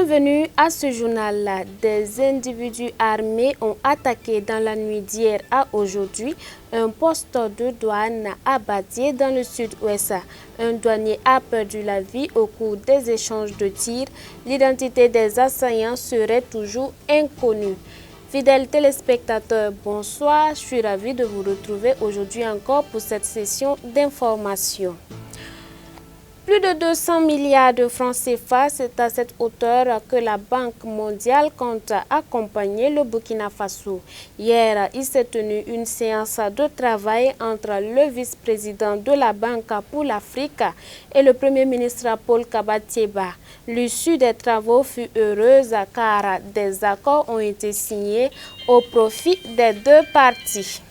Bienvenue à ce journal. Des individus armés ont attaqué dans la nuit d'hier à aujourd'hui un poste de douane à Batié dans le sud-ouest. Un douanier a perdu la vie au cours des échanges de tirs. L'identité des assaillants serait toujours inconnue. Fidèles téléspectateurs, bonsoir. Je suis ravie de vous retrouver aujourd'hui encore pour cette session d'information. Plus de 200 milliards de francs CFA, c'est à cette hauteur que la Banque mondiale compte accompagner le Burkina Faso. Hier, il s'est tenu une séance de travail entre le vice-président de la Banque pour l'Afrique et le Premier ministre Paul Kabatieba. L'issue des travaux fut heureuse car des accords ont été signés au profit des deux parties.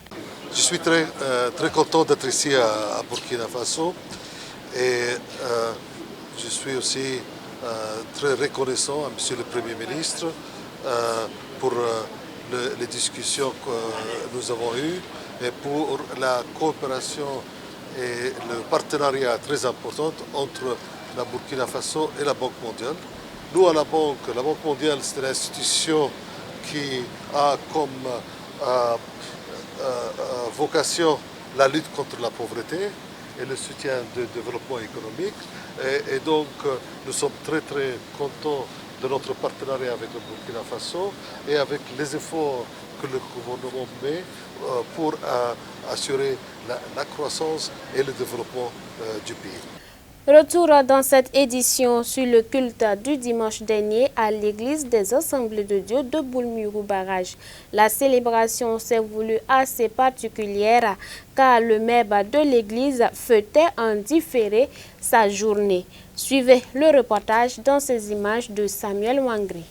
Je suis très content d'être ici à Burkina Faso. Et je suis aussi très reconnaissant à Monsieur le Premier ministre pour les discussions que nous avons eues et pour la coopération et le partenariat très important entre la Burkina Faso et la Banque mondiale. Nous, à la Banque mondiale, c'est l'institution qui a comme vocation la lutte contre la pauvreté et le soutien du développement économique. Et donc, nous sommes très contents de notre partenariat avec le Burkina Faso et avec les efforts que le gouvernement met pour assurer la croissance et le développement du pays. Retour dans cette édition sur le culte du dimanche dernier à l'église des Assemblées de Dieu de Boulmurou Barrage. La célébration s'est voulue assez particulière car le maire de l'église fêtait en différé sa journée. Suivez le reportage dans ces images de Samuel Wangri.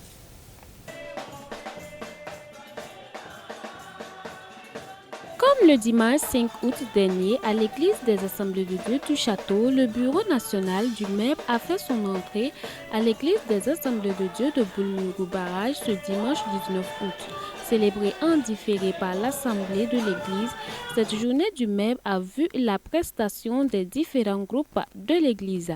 Comme le dimanche 5 août dernier, à l'église des Assemblées de Dieu du Château, le bureau national du MEP a fait son entrée à l'église des Assemblées de Dieu de Boulmurou Barrage ce dimanche 19 août. Célébrée en différé par l'Assemblée de l'église, cette journée du MEP a vu la prestation des différents groupes de l'église.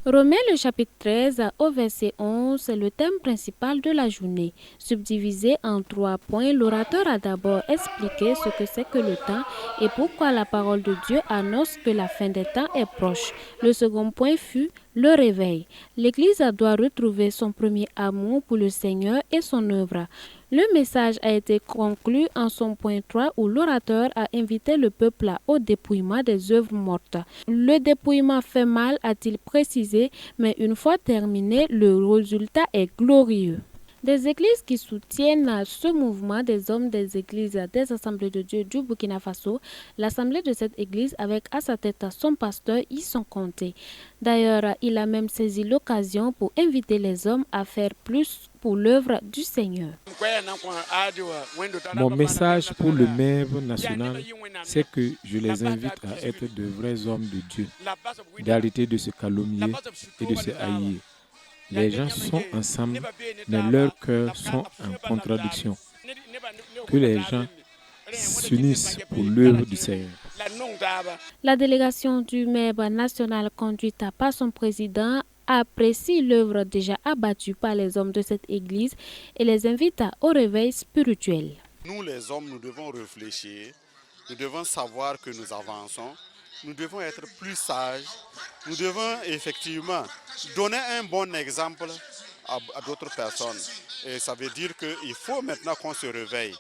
Romains le chapitre 13 au verset 11, c'est le thème principal de la journée. Subdivisé en 3 points, l'orateur a d'abord expliqué ce que c'est que le temps et pourquoi la parole de Dieu annonce que la fin des temps est proche. Le second point fut le réveil. L'Église doit retrouver son premier amour pour le Seigneur et son œuvre. Le message a été conclu en son point 3 où l'orateur a invité le peuple au dépouillement des œuvres mortes. Le dépouillement fait mal, a-t-il précisé, mais une fois terminé, le résultat est glorieux. Des églises qui soutiennent ce mouvement des hommes des églises des Assemblées de Dieu du Burkina Faso, l'assemblée de cette église avec à sa tête son pasteur y sont comptés. D'ailleurs, il a même saisi l'occasion pour inviter les hommes à faire plus pour l'œuvre du Seigneur. Mon message pour le maire national, c'est que je les invite à être de vrais hommes de Dieu, d'arrêter de se calomnier et de se haïr. Les gens sont ensemble, mais leurs cœurs sont en contradiction. Que les gens s'unissent pour l'œuvre du Seigneur. La délégation du maire national conduite par son président apprécie l'œuvre déjà abattue par les hommes de cette église et les invite au réveil spirituel. Nous les hommes, nous devons réfléchir, nous devons savoir que nous avançons. Nous devons être plus sages, nous devons effectivement donner un bon exemple à d'autres personnes. Et ça veut dire qu'il faut maintenant qu'on se réveille.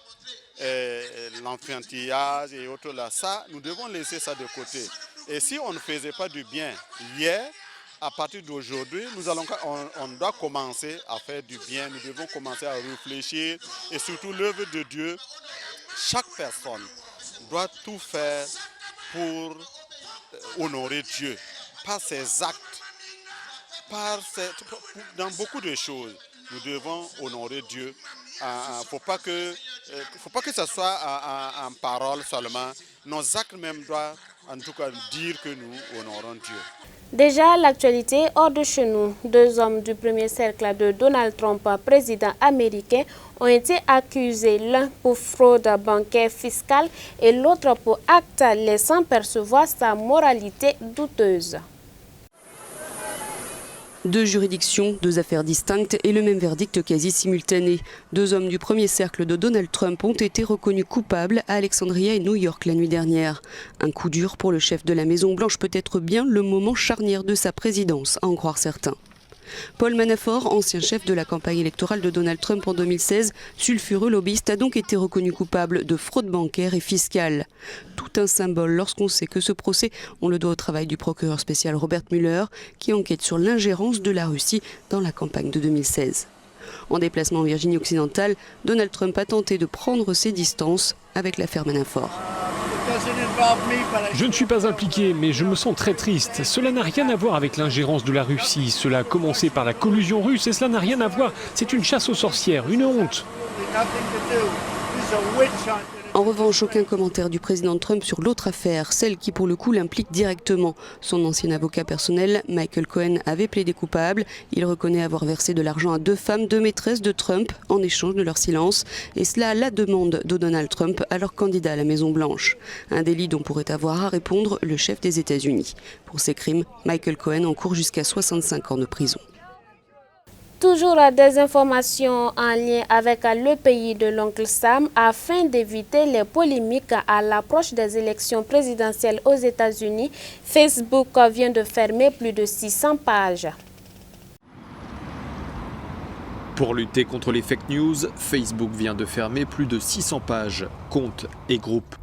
L'enfantillage et autres là, ça, nous devons laisser ça de côté. Et si on ne faisait pas du bien hier, à partir d'aujourd'hui, on doit commencer à faire du bien, nous devons commencer à réfléchir et surtout l'œuvre de Dieu. Chaque personne doit tout faire pour honorer Dieu par ses actes, dans beaucoup de choses. Nous devons honorer Dieu. Il ne faut pas que ce soit en parole seulement. Nos actes même doivent en tout cas dire que nous honorons Dieu. Déjà, l'actualité hors de chez nous. 2 hommes du premier cercle de Donald Trump, président américain, ont été accusés, l'un pour fraude bancaire fiscale et l'autre pour acte laissant percevoir sa moralité douteuse. 2 juridictions, 2 affaires distinctes et le même verdict quasi simultané. 2 hommes du premier cercle de Donald Trump ont été reconnus coupables à Alexandria et New York la nuit dernière. Un coup dur pour le chef de la Maison-Blanche, peut-être bien le moment charnière de sa présidence, à en croire certains. Paul Manafort, ancien chef de la campagne électorale de Donald Trump en 2016, sulfureux lobbyiste, a donc été reconnu coupable de fraude bancaire et fiscale. Tout un symbole lorsqu'on sait que ce procès, on le doit au travail du procureur spécial Robert Mueller, qui enquête sur l'ingérence de la Russie dans la campagne de 2016. En déplacement en Virginie occidentale, Donald Trump a tenté de prendre ses distances avec l'affaire Manafort. Je ne suis pas impliqué, mais je me sens très triste. Cela n'a rien à voir avec l'ingérence de la Russie. Cela a commencé par la collusion russe et cela n'a rien à voir. C'est une chasse aux sorcières, une honte. En revanche, aucun commentaire du président Trump sur l'autre affaire, celle qui pour le coup l'implique directement. Son ancien avocat personnel, Michael Cohen, avait plaidé coupable. Il reconnaît avoir versé de l'argent à 2 femmes, 2 maîtresses de Trump, en échange de leur silence. Et cela à la demande de Donald Trump, alors candidat à la Maison-Blanche. Un délit dont pourrait avoir à répondre le chef des États-Unis. Pour ces crimes, Michael Cohen encourt jusqu'à 65 ans de prison. Toujours des informations en lien avec le pays de l'oncle Sam afin d'éviter les polémiques à l'approche des élections présidentielles aux États-Unis. Facebook vient de fermer plus de 600 pages. Pour lutter contre les fake news, Facebook vient de fermer plus de 600 pages, comptes et groupes.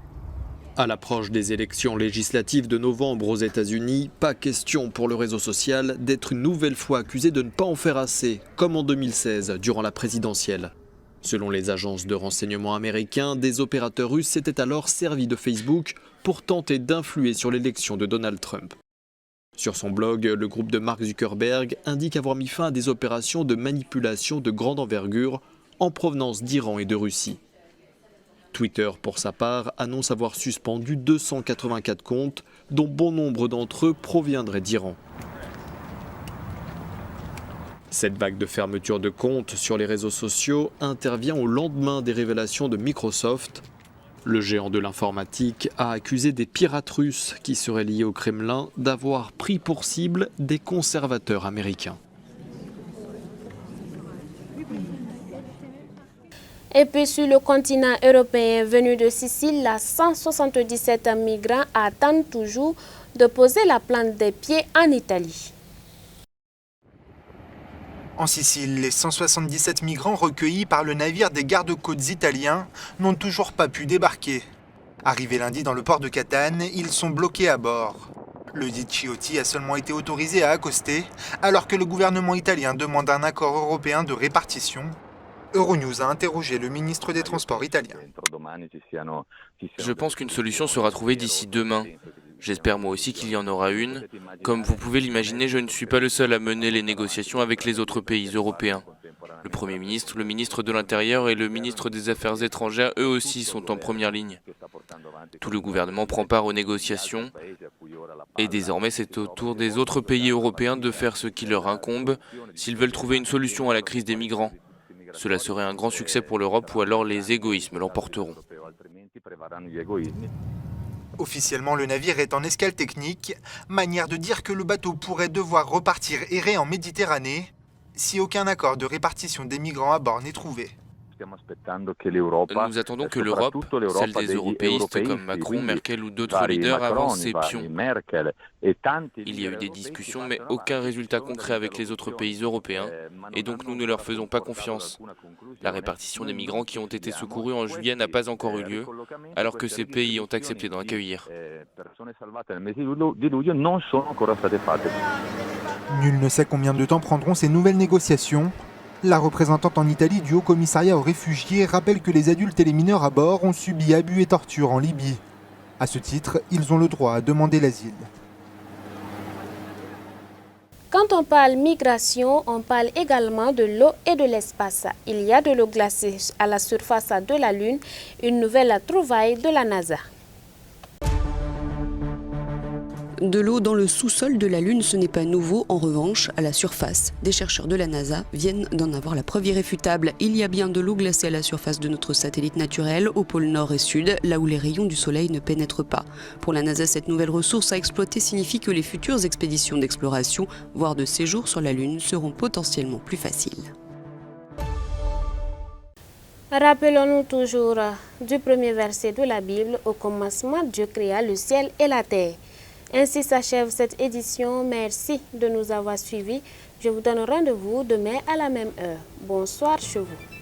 À l'approche des élections législatives de novembre aux États-Unis, pas question pour le réseau social d'être une nouvelle fois accusé de ne pas en faire assez, comme en 2016, durant la présidentielle. Selon les agences de renseignement américains, des opérateurs russes s'étaient alors servis de Facebook pour tenter d'influer sur l'élection de Donald Trump. Sur son blog, le groupe de Mark Zuckerberg indique avoir mis fin à des opérations de manipulation de grande envergure en provenance d'Iran et de Russie. Twitter, pour sa part, annonce avoir suspendu 284 comptes, dont bon nombre d'entre eux proviendraient d'Iran. Cette vague de fermeture de comptes sur les réseaux sociaux intervient au lendemain des révélations de Microsoft. Le géant de l'informatique a accusé des pirates russes qui seraient liés au Kremlin d'avoir pris pour cible des conservateurs américains. Et puis sur le continent européen venu de Sicile, 177 migrants attendent toujours de poser la plante des pieds en Italie. En Sicile, les 177 migrants recueillis par le navire des gardes-côtes italiens n'ont toujours pas pu débarquer. Arrivés lundi dans le port de Catane, ils sont bloqués à bord. Le dit Ciotti a seulement été autorisé à accoster, alors que le gouvernement italien demande un accord européen de répartition. Euronews a interrogé le ministre des Transports italien. Je pense qu'une solution sera trouvée d'ici demain. J'espère moi aussi qu'il y en aura une. Comme vous pouvez l'imaginer, je ne suis pas le seul à mener les négociations avec les autres pays européens. Le Premier ministre, le ministre de l'Intérieur et le ministre des Affaires étrangères, eux aussi, sont en première ligne. Tout le gouvernement prend part aux négociations et désormais c'est au tour des autres pays européens de faire ce qui leur incombe s'ils veulent trouver une solution à la crise des migrants. Cela serait un grand succès pour l'Europe ou alors les égoïsmes l'emporteront. Officiellement, le navire est en escale technique, manière de dire que le bateau pourrait devoir repartir errer en Méditerranée si aucun accord de répartition des migrants à bord n'est trouvé. Nous attendons que l'Europe, celle des européistes comme Macron, Merkel ou d'autres leaders, avance ses pions. Il y a eu des discussions, mais aucun résultat concret avec les autres pays européens, et donc nous ne leur faisons pas confiance. La répartition des migrants qui ont été secourus en juillet n'a pas encore eu lieu, alors que ces pays ont accepté d'en accueillir. Nul ne sait combien de temps prendront ces nouvelles négociations. La représentante en Italie du Haut-Commissariat aux réfugiés rappelle que les adultes et les mineurs à bord ont subi abus et tortures en Libye. À ce titre, ils ont le droit à demander l'asile. Quand on parle migration, on parle également de l'eau et de l'espace. Il y a de l'eau glacée à la surface de la Lune, une nouvelle trouvaille de la NASA. De l'eau dans le sous-sol de la Lune, ce n'est pas nouveau. En revanche, à la surface, des chercheurs de la NASA viennent d'en avoir la preuve irréfutable. Il y a bien de l'eau glacée à la surface de notre satellite naturel, au pôle nord et sud, là où les rayons du Soleil ne pénètrent pas. Pour la NASA, cette nouvelle ressource à exploiter signifie que les futures expéditions d'exploration, voire de séjour sur la Lune, seront potentiellement plus faciles. Rappelons-nous toujours du premier verset de la Bible. Au commencement, Dieu créa le ciel et la terre. Ainsi s'achève cette édition. Merci de nous avoir suivis. Je vous donne rendez-vous demain à la même heure. Bonsoir chez vous.